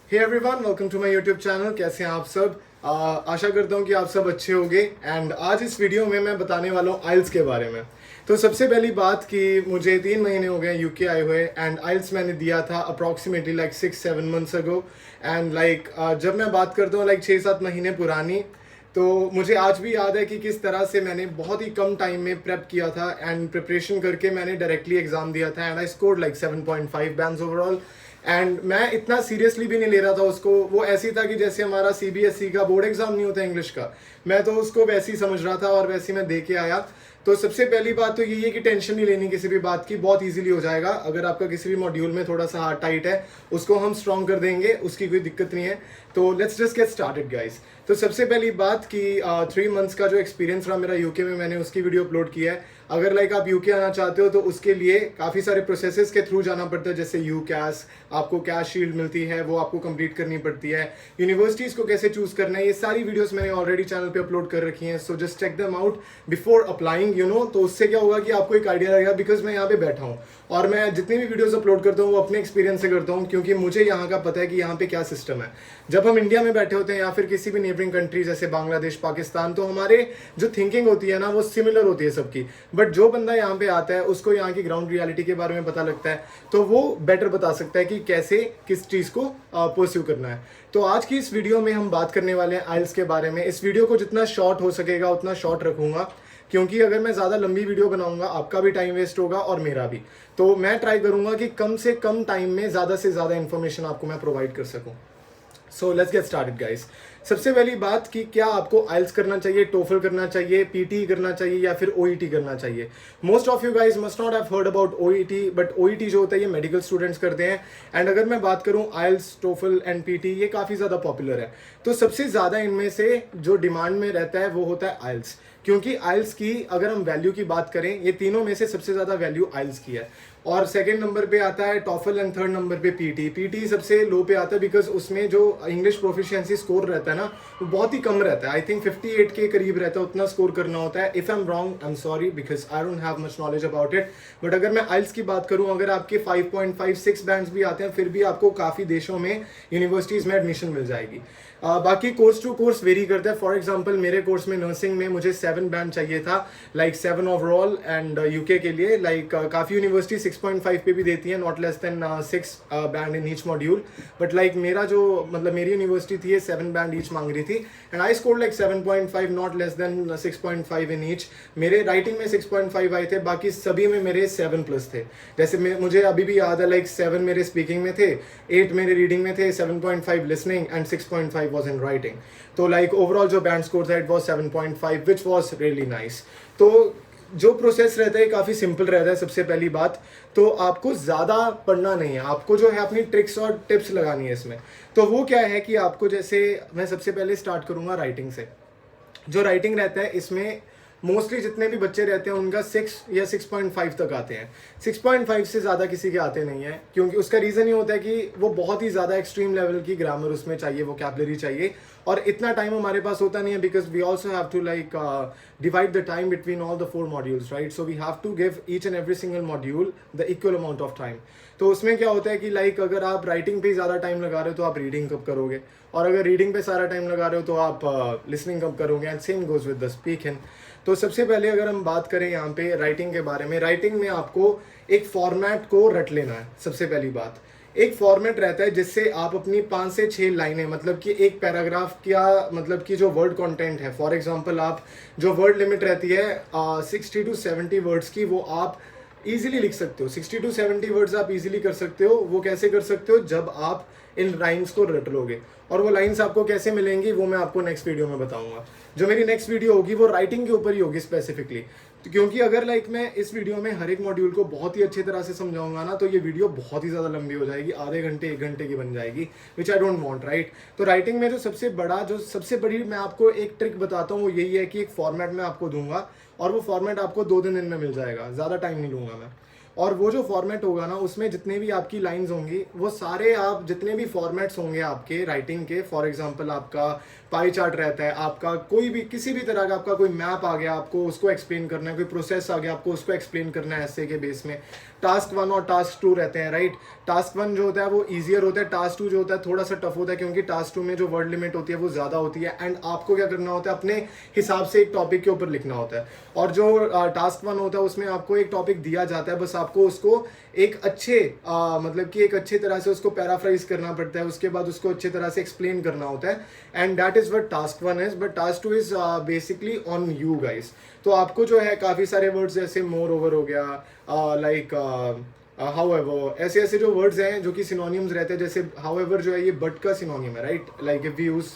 Hey everyone, welcome to my YouTube channel. कैसे हैं आप सब? आशा करता हूं कि आप सब अच्छे होंगे। एंड आज इस वीडियो में मैं बताने वाला हूं आइल्स के बारे में। तो सबसे पहली बात कि मुझे 3 महीने हो गए यूके आए हुए, एंड आइल्स मैंने दिया था approximately like 6-7 months ago. And like जब मैं बात करता हूँ लाइक 6-7 महीने पुरानी, तो मुझे आज भी याद है कि किस तरह से मैंने बहुत ही कम टाइम में प्रेप किया था एंड प्रिपरेशन करके मैंने डायरेक्टली एग्जाम दिया था and I scored like 7.5 bands overall. And मैं इतना सीरियसली भी नहीं ले रहा था उसको। वो ऐसी था कि जैसे हमारा सीबीएसई का बोर्ड एग्जाम नहीं होता इंग्लिश का, मैं तो उसको वैसे ही समझ रहा था और वैसे ही मैं दे के आया। तो सबसे पहली बात तो यही है कि टेंशन नहीं लेनी किसी भी बात की, बहुत इजीली हो जाएगा। अगर आपका किसी भी मॉड्यूल में थोड़ा सा हार्ट टाइट है, उसको हम स्ट्रॉन्ग कर देंगे, उसकी कोई दिक्कत नहीं है। तो let's just get started guys. तो सबसे पहली बात कि 3 मंथ्स का जो एक्सपीरियंस रहा मेरा यूके में, मैंने उसकी वीडियो अपलोड किया है। अगर लाइक आप यूके आना चाहते हो तो उसके लिए काफ़ी सारे प्रोसेसेस के थ्रू जाना पड़ता है, जैसे यू कैश, आपको कैश शील्ड मिलती है, वो आपको कंप्लीट करनी पड़ती है। यूनिवर्सिटीज़ को कैसे चूज़ करना है, ये सारी वीडियोस मैंने ऑलरेडी चैनल पे अपलोड कर रखी हैं। So just check them out before applying, you know. तो उससे क्या होगा कि आपको एक आइडिया रहेगा, बिकॉज मैं यहाँ पे बैठा हूँ और मैं जितनी भी वीडियोस अपलोड करता हूँ वो अपने एक्सपीरियंस से करता हूँ, क्योंकि मुझे यहाँ का पता है कि यहाँ पे क्या सिस्टम है। जब हम इंडिया में बैठे होते हैं या फिर किसी भी नेबरिंग कंट्री जैसे बांग्लादेश, पाकिस्तान, तो हमारे जो थिंकिंग होती है ना वो सिमिलर होती है सबकी। बट जो बंदा यहाँ पे आता है उसको यहाँ की ग्राउंड रियलिटी के बारे में पता लगता है, तो वो बेटर बता सकता है कि कैसे किस चीज़ को परस्यू करना है। तो आज की इस वीडियो में हम बात करने वाले हैं आइल्स के बारे में। इस वीडियो को जितना शॉर्ट हो सकेगा उतना शॉर्ट रखूंगा, क्योंकि अगर मैं ज़्यादा लंबी वीडियो बनाऊंगा आपका भी टाइम वेस्ट होगा और मेरा भी। तो मैं ट्राई करूंगा कि कम से कम टाइम में ज़्यादा से ज़्यादा इन्फॉर्मेशन आपको मैं प्रोवाइड कर सकूं। So let's get started guys. सबसे पहली बात कि क्या आपको आइल्स करना चाहिए, टोफल करना चाहिए, पीटी करना चाहिए या फिर ओईटी करना चाहिए। Most of you guys must not have heard about OET, but OET जो होता है ये मेडिकल स्टूडेंट्स करते हैं। एंड अगर मैं बात करूं आइल्स, टोफल एंड पीटी, ये काफ़ी ज़्यादा पॉपुलर है। तो सबसे ज़्यादा इनमें से जो डिमांड में रहता है वो होता है आइल्स, क्योंकि आइल्स की अगर हम वैल्यू की बात करें, ये तीनों में से सबसे ज़्यादा वैल्यू आइल्स की है। और सेकंड नंबर पे आता है टॉफल एंड थर्ड नंबर पे पीटी। पीटी सबसे लो पे आता है बिकॉज उसमें जो इंग्लिश प्रोफिशिएंसी स्कोर रहता है ना वो बहुत ही कम रहता है। आई थिंक 58 के करीब रहता है, उतना स्कोर करना होता है। If I am wrong I am sorry, because I don't have much knowledge about it. But अगर मैं आइल्स की बात करूं, अगर आपके 5.56 बैंड्स भी आते हैं फिर भी आपको काफ़ी देशों में यूनिवर्सिटीज़ में एडमिशन मिल जाएगी। बाकी कोर्स टू कोर्स वेरी करता है। फॉर एग्जांपल मेरे कोर्स में नर्सिंग में मुझे 7 बैंड चाहिए था, लाइक 7 ओवरऑल। एंड यूके के लिए लाइक काफ़ी यूनिवर्सिटी 6.5 पे भी देती है, not less than 6 band in each module. But like मेरा जो मतलब मेरी यूनिवर्सिटी थी ये 7 बैंड ईच मांग रही थी, and I scored like 7.5, not less than 6.5 in each. मेरे राइटिंग में 6.5 आए थे, बाकी सभी में मेरे 7+ थे। जैसे मुझे अभी भी याद है, लाइक 7 मेरे स्पीकिंग में थे, 8 मेरे रीडिंग में थे, 7.5 listening and 6.5 was in writing. तो like overall जो बैंड स्कोर था it was 7.5 which was really nice. तो जो प्रोसेस रहता है काफ़ी सिंपल रहता है। सबसे पहली बात तो आपको ज़्यादा पढ़ना नहीं है, आपको जो है अपनी ट्रिक्स और टिप्स लगानी है इसमें। तो वो क्या है कि आपको, जैसे मैं सबसे पहले स्टार्ट करूँगा राइटिंग से। जो राइटिंग रहता है इसमें मोस्टली जितने भी बच्चे रहते हैं उनका 6 या 6.5 तक आते हैं। 6.5 से ज़्यादा किसी के आते नहीं हैं, क्योंकि उसका रीज़न ये होता है कि वो बहुत ही ज़्यादा एक्सट्रीम लेवल की ग्रामर उसमें चाहिए, वोकैबुलरी चाहिए, और इतना टाइम हमारे पास होता नहीं है because we also have to like divide the time between all the 4 modules, right. So we have to give each and every single module the equal amount of time. तो उसमें क्या होता है कि लाइक अगर आप राइटिंग पे ज़्यादा टाइम लगा रहे हो तो आप रीडिंग कब करोगे, और अगर रीडिंग पे सारा टाइम लगा रहे हो तो आप लिसनिंग कब करोगे, and same goes with the speaking. तो सबसे पहले अगर हम बात करें यहाँ पे राइटिंग के बारे में, राइटिंग में आपको एक फॉर्मेट को रट लेना है। सबसे पहली बात, एक फॉर्मेट रहता है जिससे आप अपनी 5 से 6 लाइनें, मतलब कि एक पैराग्राफ का मतलब कि जो वर्ड कंटेंट है, फॉर एग्जांपल आप जो वर्ड लिमिट रहती है 60 to 70 वर्ड्स की, वो आप इजीली लिख सकते हो। 60 to 70 वर्ड्स आप इजीली कर सकते हो। वो कैसे कर सकते हो, जब आप इन लाइन्स को रट लोगे। और वो लाइन्स आपको कैसे मिलेंगी वो मैं आपको नेक्स्ट वीडियो में बताऊंगा। जो मेरी नेक्स्ट वीडियो होगी वो राइटिंग के ऊपर ही होगी स्पेसिफिकली, क्योंकि अगर लाइक मैं इस वीडियो में हर एक मॉड्यूल को बहुत ही अच्छी तरह से समझाऊंगा ना, तो ये वीडियो बहुत ही ज़्यादा लंबी हो जाएगी, आधे घंटे 1 घंटे की बन जाएगी, विच आई डोंट वांट, राइट। तो राइटिंग में जो सबसे बड़ी मैं आपको एक ट्रिक बताता हूँ वो यही है कि एक फॉर्मेट मैं आपको दूंगा, और वो फॉर्मेट आपको 2 दिन में मिल जाएगा, ज़्यादा टाइम नहीं लूँगा मैं। और वो जो फॉर्मेट होगा ना उसमें जितने भी आपकी लाइंस होंगी वो सारे आप जितने भी फॉर्मेट्स होंगे आपके राइटिंग के, फॉर एग्जांपल आपका पाई चार्ट रहता है, आपका कोई भी किसी भी तरह का आपका कोई मैप आ गया, आपको उसको एक्सप्लेन करना है, कोई प्रोसेस आ गया आपको उसको एक्सप्लेन करना है ऐसे के बेस में, टास्क 1 और टास्क 2 रहते हैं, राइट। टास्क 1 जो होता है वो ईजियर होता है, टास्क 2 जो होता है थोड़ा सा टफ होता है, क्योंकि टास्क 2 में जो वर्ड लिमिट होती है वो ज़्यादा होती है एंड आपको क्या करना होता है, अपने हिसाब से एक टॉपिक के ऊपर लिखना होता है। और जो टास्क 1 होता है उसमें आपको एक टॉपिक दिया जाता है, बस आपको उसको एक अच्छे मतलब कि एक अच्छे तरह से उसको पैराफ्राइज करना पड़ता है, उसके बाद उसको अच्छे तरह से एक्सप्लेन करना होता है and that is what task 1 is. But task 2 is basically on you guys. तो आपको जो है काफ़ी सारे वर्ड्स जैसे मोर ओवर हो गया, लाइक हाउएवर, ऐसे ऐसे जो वर्ड्स हैं जो कि सिनोनिम्स रहते हैं, जैसे हाउएवर जो है ये बट का सिनोनिम है, right. Like if we use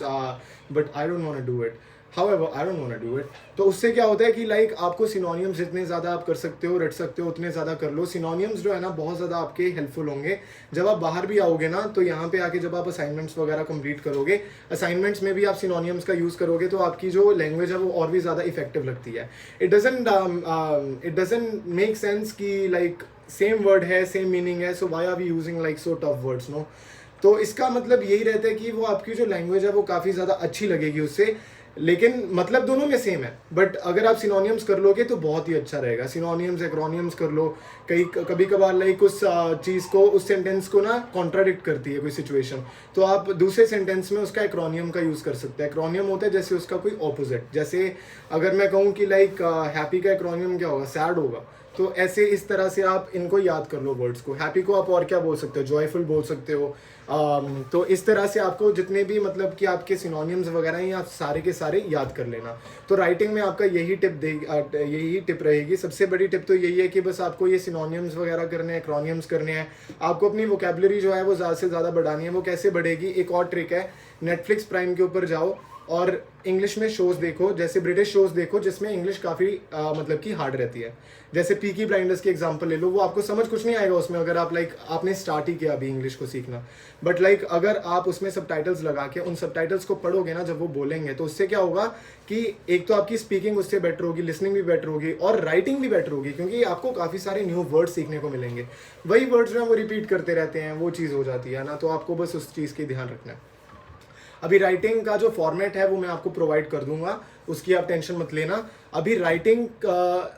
but I don't want to do it, however I don't want to do it. तो उससे क्या होता है कि लाइक आपको सिनोनिम्स जितने ज़्यादा आप कर सकते हो, रट सकते हो, उतने ज़्यादा कर लो। सिनोनिम्स जो है ना बहुत ज़्यादा आपके हेल्पफुल होंगे जब आप बाहर भी आओगे ना, तो यहाँ पे आके जब आप असाइनमेंट्स वगैरह कंप्लीट करोगे, असाइनमेंट्स में भी आप सिनोनिम्स का यूज़ करोगे तो आपकी जो लैंग्वेज है वो और भी ज़्यादा इफेक्टिव लगती है। इट डजंट मेक सेंस कि लाइक सेम वर्ड है, सेम मीनिंग है, so why are we using like so tough words, no. तो इसका मतलब यही रहता है कि वो आपकी जो लैंग्वेज है वो काफ़ी ज़्यादा अच्छी लगेगी उससे, लेकिन मतलब दोनों में सेम है। बट अगर आप सिनोनियम्स कर लोगे तो बहुत ही अच्छा रहेगा। सिनोनियम्स एक्रोनियम्स कर लो, कभी कभार लाइक उस चीज़ को, उस सेंटेंस को ना कॉन्ट्राडिक्ट करती है कोई सिचुएशन, तो आप दूसरे सेंटेंस में उसका एक्रोनियम का यूज़ कर सकते हैं। एक्रोनियम होता है जैसे उसका कोई ऑपोजिट, जैसे अगर मैं कहूँ कि लाइक हैप्पी का एक्रोनियम क्या होगा, सैड होगा। तो ऐसे इस तरह से आप इनको याद कर लो वर्ड्स को। हैप्पी को आप और क्या बोल सकते हो, जॉयफुल बोल सकते हो। तो इस तरह से आपको जितने भी मतलब कि आपके सिनोनिम्स वगैरह हैं आप सारे के सारे याद कर लेना। तो राइटिंग में आपका यही टिप रहेगी। सबसे बड़ी टिप तो यही है कि बस आपको ये सिनोनिम्स वगैरह करने हैं, एक्रोनियम्स करने हैं। आपको अपनी वोकैबुलरी जो है वो ज़्यादा से ज़्यादा बढ़ानी है। वो कैसे बढ़ेगी, एक और ट्रिक है, नेटफ्लिक्स प्राइम के ऊपर जाओ और इंग्लिश में शोज़ देखो, जैसे ब्रिटिश शोज़ देखो जिसमें इंग्लिश काफ़ी मतलब कि हार्ड रहती है। जैसे पीकी ब्लाइंडर्स की एग्जांपल ले लो, वो आपको समझ कुछ नहीं आएगा उसमें अगर आप लाइक आपने स्टार्ट ही किया अभी इंग्लिश को सीखना। बट लाइक अगर आप उसमें सबटाइटल्स लगा के उन सबटाइटल्स को पढ़ोगे ना जब वो बोलेंगे, तो उससे क्या होगा कि एक तो आपकी स्पीकिंग उससे बेटर होगी, लिसनिंग भी बेटर होगी और राइटिंग भी बेटर होगी, क्योंकि आपको काफ़ी सारे न्यू वर्ड्स सीखने को मिलेंगे। वही वर्ड्स जो है वो रिपीट करते रहते हैं, वो चीज़ हो जाती है ना। तो आपको बस उस चीज़ की ध्यान रखना है। अभी राइटिंग का जो फॉर्मेट है वो मैं आपको प्रोवाइड कर दूंगा, उसकी आप टेंशन मत लेना। अभी राइटिंग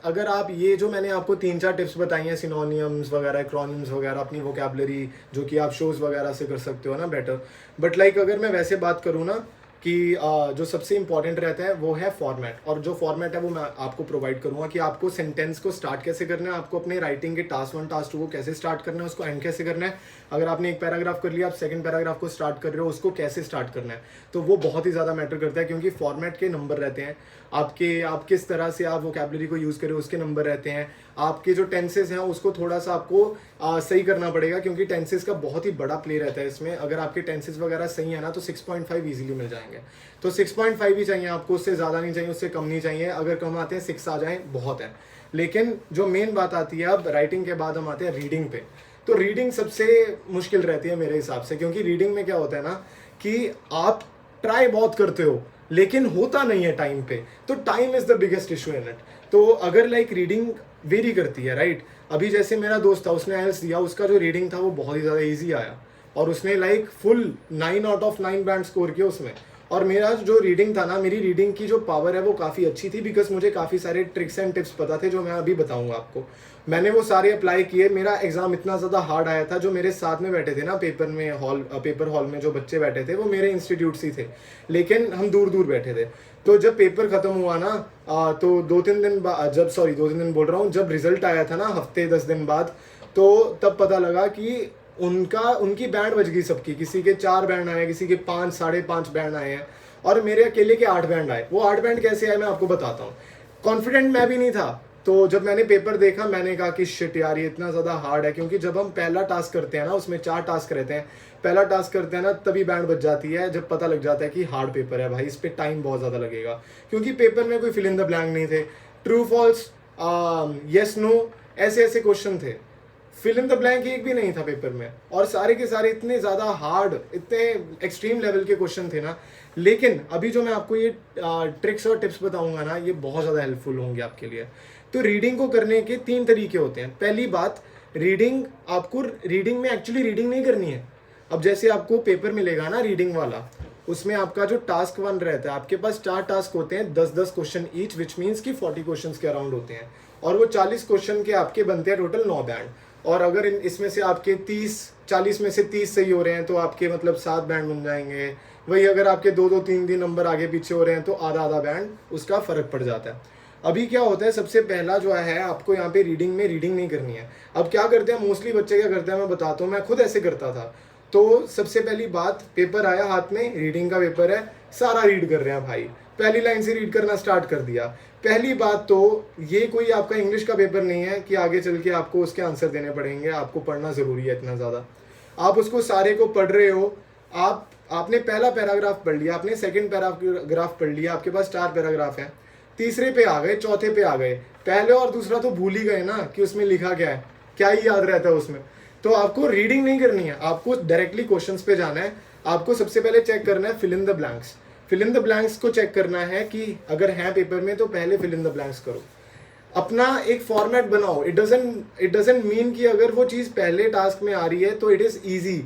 अगर आप ये जो मैंने आपको 3-4 टिप्स बताई हैं, सिनोनियम्स वगैरह, एक्रोनिम्स वगैरह, अपनी वोकैबुलरी जो कि आप शोज़ वगैरह से कर सकते हो ना बेटर। बट लाइक अगर मैं वैसे बात करूँ ना कि जो सबसे इंपॉर्टेंट रहता है वो है फॉर्मेट, और जो फॉर्मेट है वो मैं आपको प्रोवाइड करूँगा कि आपको सेंटेंस को स्टार्ट कैसे करना है, आपको अपने राइटिंग के टास्क 1 टास्क 2 को कैसे स्टार्ट करना है, उसको एंड कैसे करना है। अगर आपने एक पैराग्राफ कर लिया, आप सेकंड पैराग्राफ को स्टार्ट कर रहे हो, उसको कैसे स्टार्ट करना है, तो वो बहुत ही ज़्यादा मैटर करता है, क्योंकि फॉर्मेट के नंबर रहते हैं आपके, आप किस तरह से आप वोकैबुलरी को यूज़ करें उसके नंबर रहते हैं। आपके जो टेंसेस हैं उसको थोड़ा सा आपको सही करना पड़ेगा, क्योंकि टेंसेस का बहुत ही बड़ा प्ले रहता है इसमें। अगर आपके टेंसेस वगैरह सही है ना तो 6.5 इजीली मिल जाएंगे। तो 6.5 ही चाहिए आपको, उससे ज़्यादा नहीं चाहिए, उससे कम नहीं चाहिए। अगर कम आते हैं 6 आ जाएँ बहुत है। लेकिन जो मेन बात आती है अब राइटिंग के बाद हम आते हैं रीडिंग पे। तो रीडिंग सबसे मुश्किल रहती है मेरे हिसाब से, क्योंकि रीडिंग में क्या होता है ना कि आप ट्राई बहुत करते हो लेकिन होता नहीं है टाइम पे। तो time is the biggest issue in it. तो अगर लाइक रीडिंग वेरी करती है, राइट। अभी जैसे मेरा दोस्त था, उसने आइल्स दिया, उसका जो रीडिंग था वो बहुत ही ज़्यादा ईजी आया और उसने like full 9 out of 9 band score किया उसमें। और मेरा जो रीडिंग था ना, मेरी रीडिंग की जो पावर है वो काफ़ी अच्छी थी, बिकॉज मुझे काफ़ी सारे ट्रिक्स एंड टिप्स पता थे जो मैं अभी बताऊंगा आपको। मैंने वो सारे अप्लाई किए। मेरा एग्जाम इतना ज़्यादा हार्ड आया था, जो मेरे साथ में बैठे थे ना पेपर हॉल में जो बच्चे बैठे थे वो मेरे इंस्टीट्यूट से थे, लेकिन हम दूर दूर बैठे थे। तो जब पेपर ख़त्म हुआ ना तो 2-3 दिन बाद, दो तीन दिन बोल रहा हूँ, जब रिजल्ट आया था ना हफ्ते 10 दिन बाद, तो तब पता लगा कि उनकी बैंड बज गई सबकी। किसी के 4 बैंड आए, किसी के 5, 5.5 बैंड आए हैं, और मेरे अकेले के 8 बैंड आए। वो 8 बैंड कैसे आए मैं आपको बताता हूँ। कॉन्फिडेंट मैं भी नहीं था। तो जब मैंने पेपर देखा मैंने कहा कि शिट यार ये इतना ज़्यादा हार्ड है, क्योंकि जब हम पहला टास्क करते हैं ना, उसमें 4 टास्क रहते हैं, पहला टास्क करते हैं ना तभी बैंड बज जाती है जब पता लग जाता है कि हार्ड पेपर है भाई, इस पर टाइम बहुत ज़्यादा लगेगा। क्योंकि पेपर में कोई फिल इन द ब्लैंक नहीं थे, ट्रू फॉल्स, येस नो, ऐसे ऐसे क्वेश्चन थे। फिल इन द ब्लैंक एक भी नहीं था पेपर में, और सारे के सारे इतने ज़्यादा हार्ड, इतने एक्सट्रीम लेवल के क्वेश्चन थे ना। लेकिन अभी जो मैं आपको ये ट्रिक्स और टिप्स बताऊंगा ना, ये बहुत ज़्यादा हेल्पफुल होंगे आपके लिए। तो रीडिंग को करने के 3 तरीके होते हैं। पहली बात, रीडिंग में एक्चुअली रीडिंग नहीं करनी है। अब जैसे आपको पेपर मिलेगा ना रीडिंग वाला, उसमें आपका जो टास्क 1 रहता है, आपके पास 4 टास्क होते हैं, 10-10 क्वेश्चन ईच, विच मीन्स कि 40 क्वेश्चन के अराउंड होते हैं, और वो 40 क्वेश्चन के आपके बनते हैं टोटल 9 बैंड। और अगर इसमें से आपके 40 में से 30 सही हो रहे हैं तो आपके मतलब 7 बैंड बन जाएंगे। वही अगर आपके 2 3 नंबर आगे पीछे हो रहे हैं तो आधा बैंड उसका फ़र्क पड़ जाता है। अभी क्या होता है, सबसे पहला जो है आपको यहाँ पे रीडिंग में रीडिंग नहीं करनी है। अब क्या करते हैं मोस्टली बच्चे, क्या करते हैं मैं बताता हूँ, मैं खुद ऐसे करता था। तो सबसे पहली बात, पेपर आया हाथ में, रीडिंग का पेपर है, सारा रीड कर रहे हैं भाई, पहली लाइन से रीड करना स्टार्ट कर दिया। पहली बात तो ये कोई आपका इंग्लिश का पेपर नहीं है कि आगे चल के आपको उसके आंसर देने पड़ेंगे, आपको पढ़ना ज़रूरी है इतना ज़्यादा। आप उसको सारे को पढ़ रहे हो, आपने पहला पैराग्राफ पढ़ लिया, आपने सेकंड पैराग्राफ पढ़ लिया, आपके पास 4 पैराग्राफ हैं, तीसरे पे आ गए, चौथे पे आ गए, पहले और दूसरा तो भूल ही गए ना कि उसमें लिखा क्या है, क्या ही याद रहता है उसमें। तो आपको रीडिंग नहीं करनी है, आपको डायरेक्टली क्वेश्चंस पे जाना है। आपको सबसे पहले चेक करना है fill in the blanks. Fill in the blanks को चेक करना है कि अगर है पेपर में तो पहले फिल इन द ब्लैंक्स करो, अपना एक फॉर्मेट बनाओ। इट डजंट मीन कि अगर वो चीज़ पहले टास्क में आ रही है तो it is easy,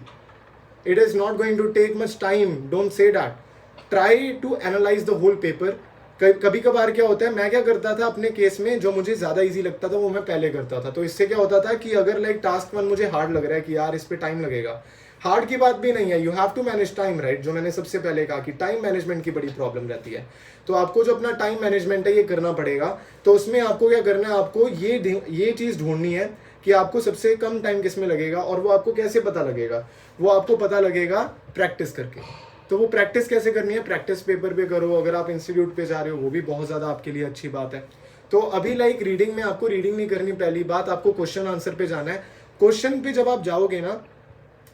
it is not going to take much time, don't say that. Try to analyse the whole paper. कभी कभार क्या होता है, मैं क्या करता था अपने केस में, जो मुझे ज़्यादा इजी लगता था वो मैं पहले करता था। तो इससे क्या होता था कि अगर लाइक टास्क 1 मुझे हार्ड लग रहा है कि यार इस पे टाइम लगेगा, हार्ड की बात भी नहीं है, you have to manage time, right. जो मैंने सबसे पहले कहा कि टाइम मैनेजमेंट की बड़ी प्रॉब्लम रहती है, तो आपको जो अपना टाइम मैनेजमेंट है ये करना पड़ेगा। तो उसमें आपको क्या करना है, आपको ये चीज़ ढूंढनी है कि आपको सबसे कम टाइम किस में लगेगा, और वो आपको कैसे पता लगेगा, वो आपको पता लगेगा प्रैक्टिस करके। तो वो प्रैक्टिस कैसे करनी है, प्रैक्टिस पेपर पे करो। अगर आप इंस्टीट्यूट पे जा रहे हो वो भी बहुत ज़्यादा आपके लिए अच्छी बात है। तो अभी लाइक रीडिंग में आपको रीडिंग नहीं करनी, पहली बात आपको क्वेश्चन आंसर पे जाना है। क्वेश्चन पे जब आप जाओगे ना,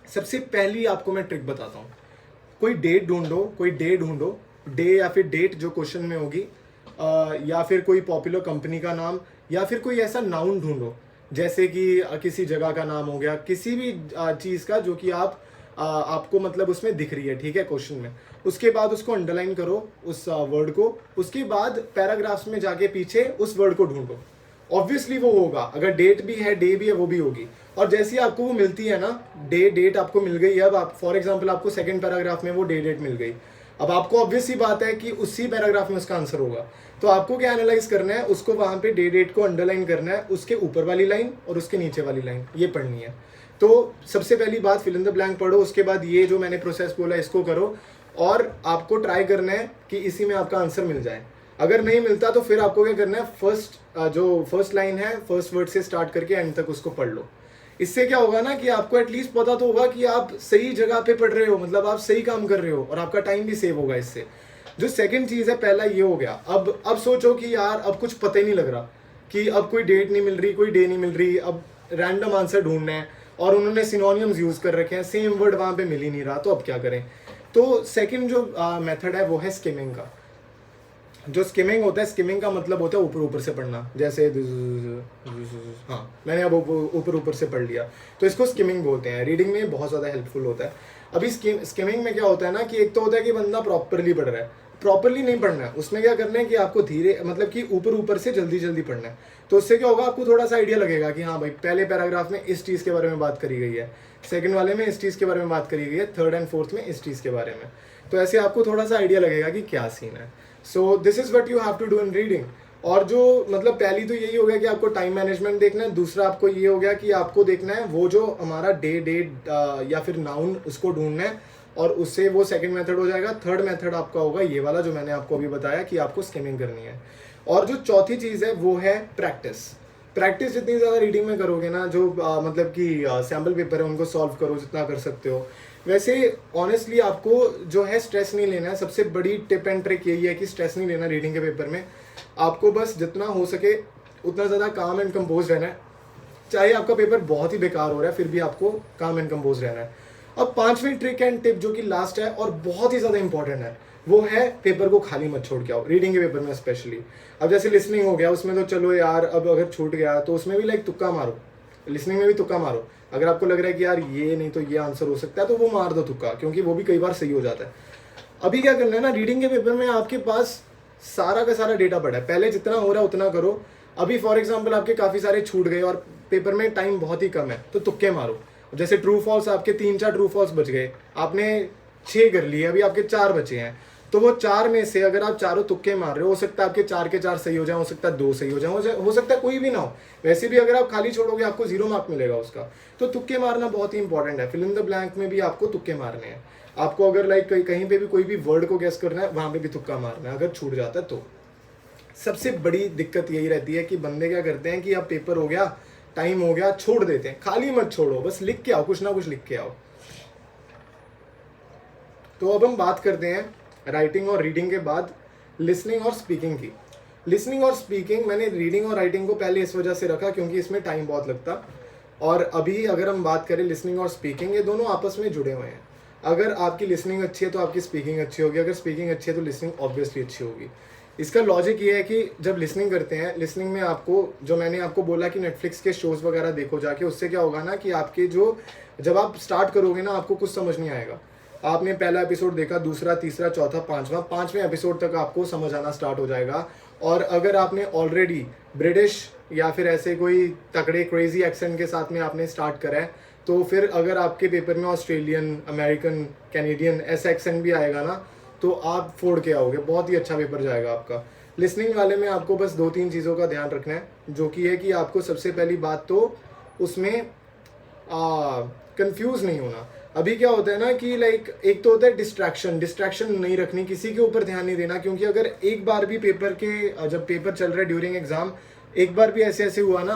सबसे पहली आपको मैं ट्रिक बताता हूँ, कोई डेट ढूंढो, डे या फिर डेट जो क्वेश्चन में होगी, या फिर कोई पॉपुलर कंपनी का नाम, या फिर कोई ऐसा नाउन ढूंढो, जैसे कि किसी जगह का नाम हो गया, किसी भी चीज़ का जो कि आपको मतलब उसमें दिख रही है, ठीक है, क्वेश्चन में। उसके बाद उसको अंडरलाइन करो उस वर्ड को, उसके बाद पैराग्राफ्स में जाके पीछे उस वर्ड को ढूंढो। ऑब्वियसली वो होगा, अगर डेट भी है, डे भी है, वो भी होगी। और जैसी आपको वो मिलती है ना, डेट आपको मिल गई, अब आप फॉर एग्जांपल आपको सेकंड पैराग्राफ में वो डेट मिल गई, अब आपको ऑब्वियस ही बात है कि उसी पैराग्राफ में उसका आंसर होगा। तो आपको क्या एनालाइज करना है, उसको वहाँ पे डेट को अंडरलाइन करना है, उसके ऊपर वाली लाइन और उसके नीचे वाली लाइन ये पढ़नी है। तो सबसे पहली बात फिल इन द ब्लैंक पढ़ो, उसके बाद ये जो मैंने प्रोसेस बोला इसको करो, और आपको ट्राई करना है कि इसी में आपका आंसर मिल जाए। अगर नहीं मिलता तो फिर आपको क्या करना है, फर्स्ट लाइन है, फर्स्ट वर्ड से स्टार्ट करके एंड तक उसको पढ़ लो। इससे क्या होगा ना कि आपको एटलीस्ट पता तो होगा कि आप सही जगह पे पढ़ रहे हो, मतलब आप सही काम कर रहे हो, और आपका टाइम भी सेव होगा इससे। जो सेकंड चीज़ है, पहला ये हो गया। अब सोचो कि यार अब कुछ पता ही नहीं लग रहा कि अब कोई डेट नहीं मिल रही, कोई डे नहीं मिल रही, अब रैंडम आंसर ढूंढना है, और उन्होंने सिनोनिम्स यूज़ कर रखे हैं, सेम वर्ड वहाँ पे मिल ही नहीं रहा, तो अब क्या करें। तो सेकंड जो मेथड है वो है स्किमिंग का। जो स्किमिंग होता है, स्किमिंग का मतलब होता है ऊपर ऊपर से पढ़ना, जैसे हाँ मैंने अब ऊपर से पढ़ लिया, तो इसको स्किमिंग बोलते हैं। रीडिंग में बहुत ज़्यादा हेल्पफुल होता है। अभी स्किमिंग में क्या होता है ना कि एक तो होता है कि बंदा प्रॉपरली पढ़ रहा है, प्रॉपरली नहीं पढ़ना है, उसमें क्या करना है कि आपको धीरे, मतलब कि ऊपर से जल्दी पढ़ना है। तो उससे क्या होगा, आपको थोड़ा सा आइडिया लगेगा कि हाँ भाई पहले पैराग्राफ में इस चीज़ के बारे में बात करी गई है, सेकंड वाले में इस चीज़ के बारे में बात करी गई है, थर्ड एंड फोर्थ में इस चीज़ के बारे में। तो ऐसे आपको थोड़ा सा आइडिया लगेगा कि क्या सीन है। So this is what you have to do in reading. और जो मतलब पहली तो यही हो गया कि आपको टाइम मैनेजमेंट देखना है, दूसरा आपको ये हो गया कि आपको देखना है वो जो हमारा डेट या फिर नाउन उसको ढूंढना है, और उससे वो सेकंड मेथड हो जाएगा। थर्ड मेथड आपका होगा ये वाला जो मैंने आपको अभी बताया कि आपको स्किमिंग करनी है। और जो चौथी चीज़ है वो है प्रैक्टिस जितनी ज़्यादा रीडिंग में करोगे ना, जो मतलब कि सैम्पल पेपर है उनको सॉल्व करो जितना कर सकते हो। वैसे ऑनेस्टली आपको जो है स्ट्रेस नहीं लेना है। सबसे बड़ी टिप एंड ट्रिक यही है कि स्ट्रेस नहीं लेना रीडिंग के पेपर में। आपको बस जितना हो सके उतना ज़्यादा काम एंड कंपोज रहना है। चाहे आपका पेपर बहुत ही बेकार हो रहा है फिर भी आपको काम एंड कंपोज रहना है। अब पांचवी ट्रिक एंड टिप जो कि लास्ट है और बहुत ही ज़्यादा इंपॉर्टेंट है, वो है पेपर को खाली मत छोड़ के आओ, रीडिंग के पेपर में स्पेशली। अब जैसे लिसनिंग हो गया, उसमें तो चलो यार अब अगर छूट गया तो उसमें भी लाइक तुक्का मारो, लिसनिंग में भी तुक्का मारो। अगर आपको लग रहा है कि यार ये नहीं तो ये आंसर हो सकता है तो वो मार दो तुक्का, क्योंकि वो भी कई बार सही हो जाता है। अभी क्या करना है ना, रीडिंग के पेपर में आपके पास सारा का सारा डेटा पड़ा है, पहले जितना हो रहा है उतना करो। अभी फॉर एग्जाम्पल आपके काफ़ी सारे छूट गए और पेपर में टाइम बहुत ही कम है तो तुक्के मारो। जैसे ट्रू फॉल्स आपके 3-4 ट्रू फॉल्स बच गए, आपने 6 कर लिए, अभी आपके 4 बचे हैं, तो वो 4 में से अगर आप चारों तुक्के मार रहे हो सकता है आपके 4 के 4 सही हो जाए, हो सकता है 2 सही हो जाए, हो सकता है कोई भी ना हो। वैसे भी अगर आप खाली छोड़ोगे आपको 0 मार्क मिलेगा उसका। तो तुक्के मारना बहुत ही इंपॉर्टेंट है। फिल इन द ब्लैंक में भी आपको तुक्के मारने हैं। आपको अगर लाइक कहीं पे भी कोई भी वर्ड को गेस करना है वहां पे भी तुक्का मारना है, अगर छूट जाता है तो। सबसे बड़ी दिक्कत यही रहती है कि बंदे क्या करते हैं कि अब पेपर हो गया, टाइम हो गया, छोड़ देते हैं। खाली मत छोड़ो, बस लिख के आओ, कुछ ना कुछ लिख के आओ। तो अब हम बात करते हैं राइटिंग और रीडिंग के बाद लिसनिंग और स्पीकिंग की। लिसनिंग और स्पीकिंग मैंने रीडिंग और राइटिंग को पहले इस वजह से रखा क्योंकि इसमें टाइम बहुत लगता। और अभी अगर हम बात करें लिसनिंग और स्पीकिंग, ये दोनों आपस में जुड़े हुए हैं। अगर आपकी लिसनिंग अच्छी है तो आपकी स्पीकिंग अच्छी होगी, अगर स्पीकिंग अच्छी है तो लिसनिंग ऑब्वियसली अच्छी होगी। इसका लॉजिक ये है कि जब लिसनिंग करते हैं, लिसनिंग में आपको जो मैंने आपको बोला कि नेटफ्लिक्स के शोज़ वगैरह देखो जाके, उससे क्या होगा ना कि आपके जो जब आप स्टार्ट करोगे ना आपको कुछ समझ नहीं आएगा। आपने पहला एपिसोड देखा, दूसरा, तीसरा, चौथा, पांचवें एपिसोड तक आपको समझ आना स्टार्ट हो जाएगा। और अगर आपने ऑलरेडी ब्रिटिश या फिर ऐसे कोई तगड़े क्रेजी एक्सेंट के साथ में आपने स्टार्ट करा है तो फिर अगर आपके पेपर में ऑस्ट्रेलियन, अमेरिकन, कैनेडियन ऐसा एक्सेंट भी आएगा ना तो आप फोड़ के आओगे, बहुत ही अच्छा पेपर जाएगा आपका। लिसनिंग वाले में आपको बस 2-3 चीज़ों का ध्यान रखना है, जो कि है कि आपको सबसे पहली बात तो उसमें कंफ्यूज नहीं होना। अभी क्या होता है ना कि लाइक एक तो होता है डिस्ट्रैक्शन नहीं रखनी, किसी के ऊपर ध्यान नहीं देना। क्योंकि अगर एक बार भी पेपर के जब पेपर चल रहा है ड्यूरिंग एग्जाम एक बार भी ऐसे हुआ ना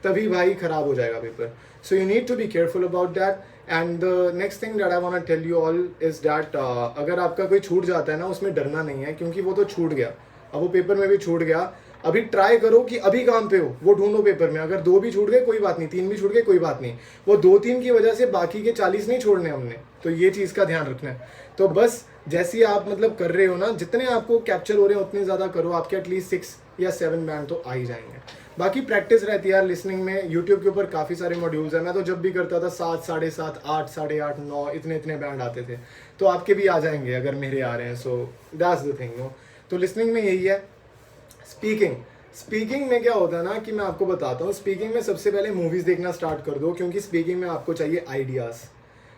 तभी भाई खराब हो जाएगा paper. So you need to be careful about that. And the next thing that I want to tell you all is that अगर आपका कोई छूट जाता है ना उसमें डरना नहीं है, क्योंकि वो तो छूट गया, अब वो पेपर में भी छूट गया। अभी ट्राई करो कि अभी काम पे हो, वो ढूंढो पेपर में। अगर 2 भी छूट गए कोई बात नहीं, 3 भी छूट गए कोई बात नहीं, वो 2-3 की वजह से बाकी के 40 नहीं छोड़ने हमने। तो ये चीज़ का ध्यान रखना है। तो बस जैसे ही आप मतलब कर रहे हो ना, जितने आपको कैप्चर हो रहे हैं उतने ज़्यादा करो, आपके एटलीस्ट 6 या 7 बैंड तो आ ही जाएंगे। बाकी प्रैक्टिस रहती है यार लिसनिंग में। यूट्यूब के ऊपर काफ़ी सारे मॉड्यूल्स हैं। मैं तो जब भी करता था 7, 7.5, 8, 8.5, 9 इतने बैंड आते थे। तो आपके भी आ जाएंगे अगर मेरे आ रहे हैं। So that's the thing no. तो लिसनिंग में यही है। स्पीकिंग में क्या होता है ना कि मैं आपको बताता हूँ। स्पीकिंग में सबसे पहले मूवीज़ देखना स्टार्ट कर दो, क्योंकि स्पीकिंग में आपको चाहिए आइडियाज़।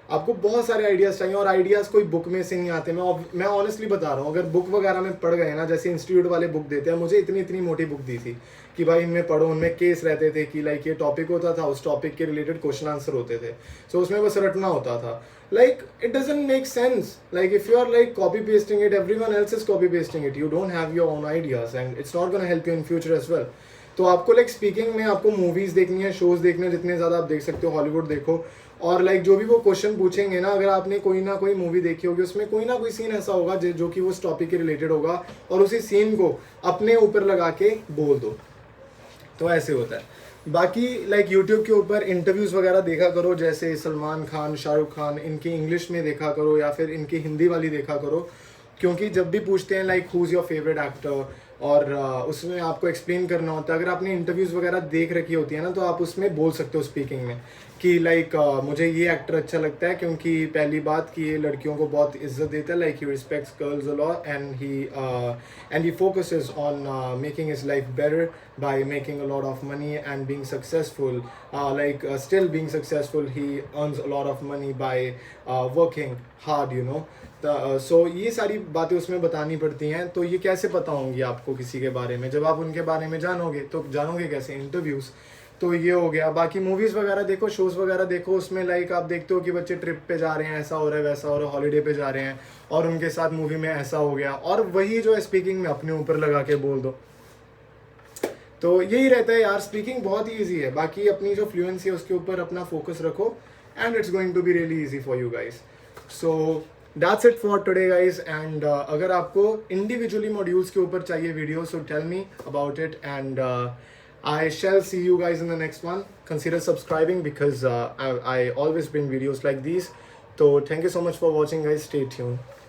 आपको बहुत सारे आइडियाज़ चाहिए और आइडियाज़ कोई बुक में से नहीं आते। मैं ऑनेस्टली बता रहा हूँ, अगर बुक वगैरह में पढ़ गए ना, जैसे इंस्टीट्यूट वाले बुक देते हैं, मुझे इतनी मोटी बुक दी थी कि भाई इनमें पढ़ो, उनमें केस रहते थे कि लाइक ये टॉपिक होता था, उस टॉपिक के रिलेटेड क्वेश्चन आंसर होते थे। सो उसमें बस रटना होता था। Like it doesn't make sense. Like if you are like copy pasting it, everyone else is copy pasting it. You don't have your own ideas and it's not gonna help you in future as well. तो आपको like speaking में आपको movies देखनी है, shows देखने, जितने ज़्यादा आप देख सकते हो हॉलीवुड देखो। और लाइक जो भी वो क्वेश्चन पूछेंगे ना, अगर आपने कोई ना कोई मूवी देखी होगी उसमें कोई ना कोई सीन ऐसा होगा जो कि उस टॉपिक के रिलेटेड होगा और उसी सीन को अपने ऊपर लगा के बोल दो। तो ऐसे होता है। बाकी लाइक यूट्यूब के ऊपर इंटरव्यूज़ वगैरह देखा करो, जैसे सलमान खान, शाहरुख खान, इनकी इंग्लिश में देखा करो या फिर इनकी हिंदी वाली देखा करो। क्योंकि जब भी पूछते हैं like who is your favourite actor और उसमें आपको एक्सप्लेन करना होता है। अगर आपने इंटरव्यूज़ वगैरह देख रखी होती है ना तो आप उसमें बोल सकते हो स्पीकिंग में कि लाइक मुझे ये एक्टर अच्छा लगता है क्योंकि पहली बात कि ये लड़कियों को बहुत इज्जत देता है, like he respects girls a lot and he focuses on making his life better by making a lot of money and being successful, like still being successful he earns a lot of money by working hard, you know. So ये सारी बातें उसमें बतानी पड़ती हैं। तो ये कैसे पता होंगी आपको किसी के बारे में? जब आप उनके बारे में जानोगे तो जानोगे कैसे? इंटरव्यूज़। तो ये हो गया। बाकी मूवीज़ वगैरह देखो, शोज़ वगैरह देखो, उसमें लाइक आप देखते हो कि बच्चे ट्रिप पे जा रहे हैं, ऐसा हो रहा है, वैसा हो रहा है, हॉलीडे पे जा रहे हैं और उनके साथ मूवी में ऐसा हो गया, और वही जो है स्पीकिंग में अपने ऊपर लगा के बोल दो। तो यही रहता है यार, स्पीकिंग बहुत ही ईजी है। बाकी अपनी जो फ्लुएंसी है उसके ऊपर अपना फोकस रखो and it's going to be really easy for you guys. So that's it for today guys. And अगर आपको इंडिविजुअली मॉड्यूल्स के ऊपर चाहिए video, so tell me about it and I shall see you guys in the next one. Consider subscribing because I always bring videos like these. So thank you so much for watching guys. Stay tuned.